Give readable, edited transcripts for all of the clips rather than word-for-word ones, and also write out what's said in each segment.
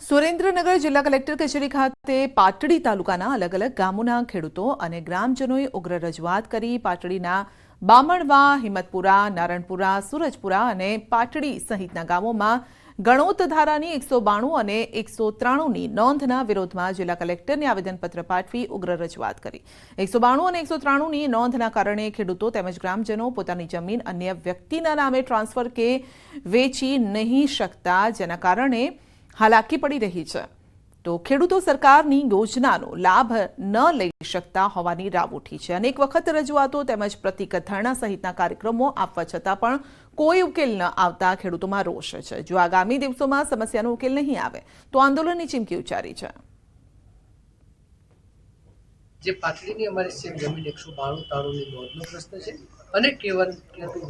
સુરેન્દ્રનગર જિલ્લા કલેક્ટર કચેરી ખાતે પાટડી તાલુકાના અલગ અલગ ગામોના ખેડૂતો અને ગ્રામજનોએ ઉગ્ર રજૂઆત કરી પાટડીના બામણવા, હિંમતપુરા, નારણપુરા, સુરજપુરા અને પાટડી સહિતના ગામોમાં ગણોત ધારાની 192 અને 193ની નોંધના વિરોધમાં જિલ્લા કલેક્ટરને આવેદનપત્ર પાઠવી ઉગ્ર રજૂઆત કરી। 192 અને 193ની નોંધના કારણે ખેડૂતો તેમજ ગ્રામજનો પોતાની જમીન અન્ય વ્યક્તિના નામે ટ્રાન્સફર કે વેચી નહીં શકતા, જેના કારણે હાલાકી પડી રહી છે। તો ખેડૂતો સરકારની યોજનાનો લાભ ન લઈ શકતા હોવાની રાવ ઉઠી છે। અનેક વખત રજૂઆતો તેમજ પ્રતિક ધરણા સહિતના કાર્યક્રમો આપવા છતાં પણ કોઈ ઉકેલ ન આવતા ખેડૂતોમાં રોષ છે। જો આગામી દિવસોમાં સમસ્યાનો ઉકેલ નહીં આવે તો આંદોલનની ચીમકી ઉચ્ચારી છે। જે પાટડીની અમારી સેમ જમીન 192 ની નોંધનો પ્રશ્ન છે અને કેવલ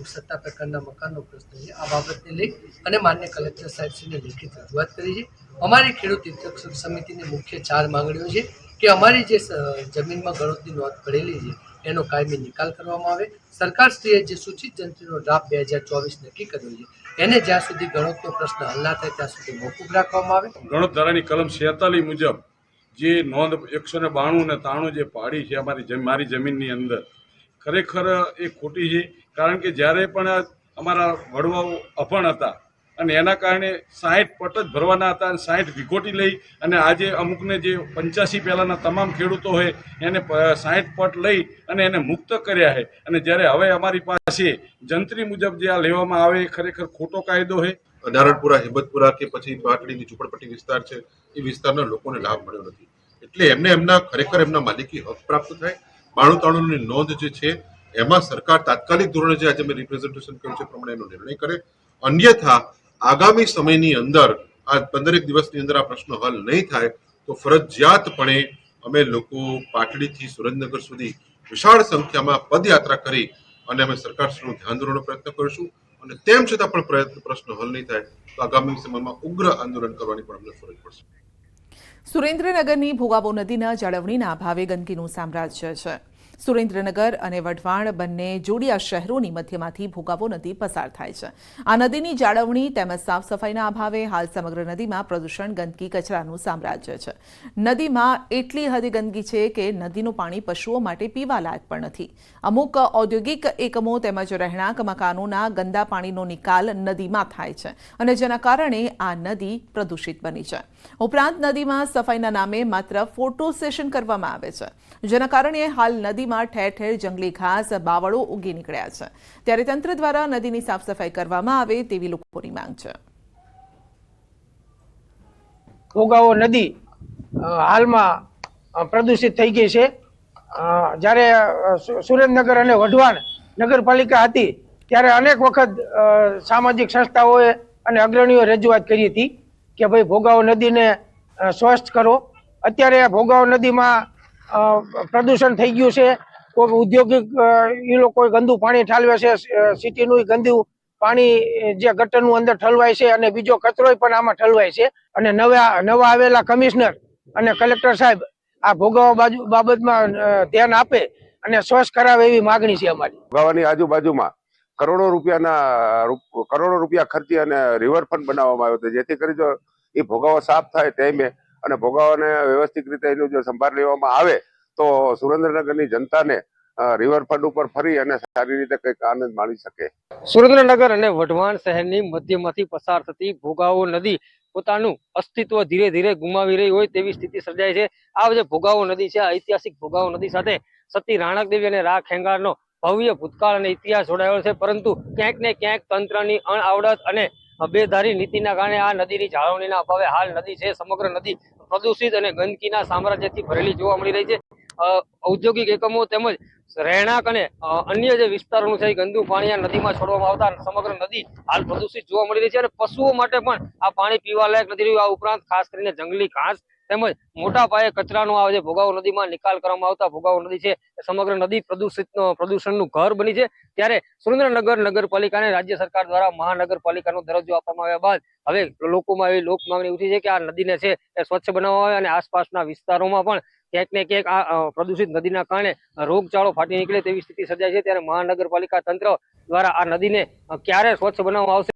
70 પ્રકારના મકાનનો પ્રશ્ન છે। આ બાબતને લઈ અને માન્ય કલેક્ટર સાહેબશ્રીને લેખિત રજૂઆત કરી છે। અમારી ખેડૂત હિતરક્ષક સમિતિની મુખ્ય 4 માંગણીઓ છે કે અમારી જે જમીનમાં ગણોતની નોંધ પડેલી છે એનો કાયમી નિકાલ કરવામાં આવે। સરકારશ્રીએ જે સૂચિત જંત્રીનો ડ્રાફ્ટ 2024 નક્કી કર્યો છે એને જ્યાં સુધી ગણોતનો પ્રશ્ન હલ ના થાય ત્યાં સુધી મોકૂફ રાખવામાં આવે। ગણોત ધારાની કલમ 46 મુજબ જે નોંધ 192 અને 93 જે પાડી છે મારી જમીનની અંદર, ખરેખર એ ખોટી છે। કારણ કે જ્યારે પણ અમારા વડવાઓ અભણ હતા અને એના કારણે 60 પટ જ ભરવાના હતા અને 60 વિખોટી લઈ અને આજે અમુકને જે 85 પહેલાંના તમામ ખેડૂતો હોય એને 60 પટ લઈ અને એને મુક્ત કર્યા છે। અને જ્યારે હવે અમારી પાસે જંત્રી મુજબ જે આ લેવામાં આવે એ ખરેખર ખોટો કાયદો છે। નારણપુરા, હિંમતપુરા કે પછી પાટડીની ઝૂંપડપટ્ટી વિસ્તાર છે, એ વિસ્તારના લોકોને લાભ મળ્યો નથી, એટલે એમને ખરેખર એમના માલિકી હક પ્રાપ્ત થાય। 92-93ની નોંધ જે છે એમાં સરકાર તાત્કાલિક ધોરણે જે આજે મેં રિપ્રેઝન્ટેશન કર્યું છે પ્રમાણે એનો નિર્ણય કરે, અન્યથા આગામી સમયની અંદર આ 15 દિવસની અંદર આ પ્રશ્ન હલ નહીં થાય તો ફરજિયાતપણે અમે લોકો પાટડીથી સુરેન્દ્રનગર સુધી વિશાળ સંખ્યામાં પદયાત્રા કરી અને અમે સરકારશ્રીનું ધ્યાન દોરવાનો પ્રયત્ન કરીશું અને તેમ છતાં પણ પ્રશ્ન હલ નહીં થાય તો આગામી સમયમાં ઉગ્ર આંદોલન કરવાની પણ અમને ફરજ પડશે। સુરેન્દ્રનગરની ભોગાવો નદીના જાળવણીના અભાવે ગંદકીનું સામ્રાજ્ય છે। સુરેન્દ્રનગર અને વઢવાણ બંને જોડિયા શહેરોની મધ્યમાંથી ભોગાવો નદી પસાર થાય છે। આ નદીની જાળવણી તેમજ સાફ સફાઈના અભાવે હાલ સમગ્ર નદીમાં પ્રદૂષણ, ગંદકી, કચરાનું સામ્રાજ્ય છે। નદીમાં એટલી હદે ગંદકી છે કે નદીનું પાણી પશુઓ માટે પીવા લાયક પણ નથી। અમુક ઔદ્યોગિક એકમો તેમજ રહેણાંક મકાનોના ગંદા પાણીનો નિકાલ નદીમાં થાય છે અને જેના કારણે આ નદી પ્રદૂષિત બની છે। ઉપરાંત નદીમાં સફાઈના નામે માત્ર ફોટો સેશન કરવામાં આવે છે, જેના કારણે હાલ નદીમાં ઠેર ઠેર જંગલી ઘાસ, બાવળો ઉગી નીકળ્યા છે। ત્યારે તંત્ર દ્વારા નદીની સાફ સફાઈ કરવામાં આવે તેવી લોકોની માંગ છે। ભોગાવો નદી હાલમાં પ્રદૂષિત થઈ ગઈ છે। જ્યારે સુરેન્દ્રનગર અને વઢવાણ નગરપાલિકા હતી ત્યારે અનેક વખત સામાજિક સંસ્થાઓએ અને અગ્રણીઓ રજૂઆત કરી હતી કે ભાઈ ભોગાવો નદીને સ્વચ્છ કરો। અત્યારે ભોગાવો નદીમાં પ્રદૂષણ થઈ ગયું છે। કોઈ ઔદ્યોગિક એ લોકો ગંદુ પાણી ઠાલવે છે, સિટીનું ગંદુ પાણી જે ગટરનું અંદર ઠલવાય છે અને બીજો કચરો પણ આમાં ઠલવાય છે। અને નવા આવેલા કમિશનર અને કલેક્ટર સાહેબ આ ભોગાવો બાબતમાં ધ્યાન આપે અને સ્વચ્છ કરાવે એવી માગણી છે અમારી। ભોગાવાની આજુબાજુમાં કરોડો રૂપિયા ખર્ચી અને રિવરફ્રન્ટ બનાવવામાં આવ્યો હતો, જેથી કરી જો એ ભોગાવો સાફ થાય તેમે અને ભોગાવાને વ્યવસ્થિત રીતે એનું જો સંભાળ લેવામાં આવે તો સુરેન્દ્રનગરની જનતાને રિવરફ્રન્ટ ઉપર ફરી અને સારી રીતે કંઈક આનંદ માણી શકે। સુરેન્દ્રનગર અને વઢવાણ શહેરની મધ્યમાંથી પસાર થતી ભોગાવો નદી પોતાનું અસ્તિત્વ ધીરે ધીરે ગુમાવી રહી હોય તેવી સ્થિતિ સર્જાય છે। આ જે ભોગાવો નદી છે, આ ઐતિહાસિક ભોગાવો નદી સાથે સતી રાણકદેવી અને રા ખેંગારનો ભવ્ય ભૂતકાળ અને ઇતિહાસ જોડાયેલો છે, પરંતુ ક્યાંક ને ક્યાંક તંત્રની અણઆવડત અને બેધારી નીતિના કારણે આ નદીની જાળવણીના અભાવે હાલ નદી છે સમગ્ર નદી પ્રદૂષિત અને ગંદકીના સામ્રાજ્યથી ભરેલી જોવા મળી રહી છે। ઔદ્યોગિક એકમો તેમજ રહેણાંક અને અન્ય જે વિસ્તારોનું છે ગંદુ પાણી આ નદીમાં છોડવામાં આવતા સમગ્ર નદી હાલ પ્રદૂષિત જોવા મળી રહી છે અને પશુઓ માટે પણ આ પાણી પીવા લાયક નથી રહ્યું। આ ઉપરાંત ખાસ કરીને જંગલી ઘાસ તેમજ મોટા પાયે કચરાનો આ જે ભોગાવો નદીમાં નિકાલ કરવામાં આવતા ભોગાવો નદી છે સમગ્ર નદી પ્રદૂષણનું ઘર બની છે। ત્યારે સુરેન્દ્રનગર નગરપાલિકાને રાજ્ય સરકાર દ્વારા મહાનગરપાલિકાનો દરજ્જો આપવામાં આવ્યા બાદ હવે લોકોમાં એવી લોક માંગણી ઉઠી છે કે આ નદીને છે એ સ્વચ્છ બનાવવામાં આવે અને આસપાસના વિસ્તારોમાં પણ ક્યાંક ને ક્યાંક આ પ્રદૂષિત નદીના કારણે રોગચાળો ફાટી નીકળે તેવી સ્થિતિ સર્જાય છે। ત્યારે મહાનગરપાલિકા તંત્ર દ્વારા આ નદીને ક્યારે સ્વચ્છ બનાવવામાં આવશે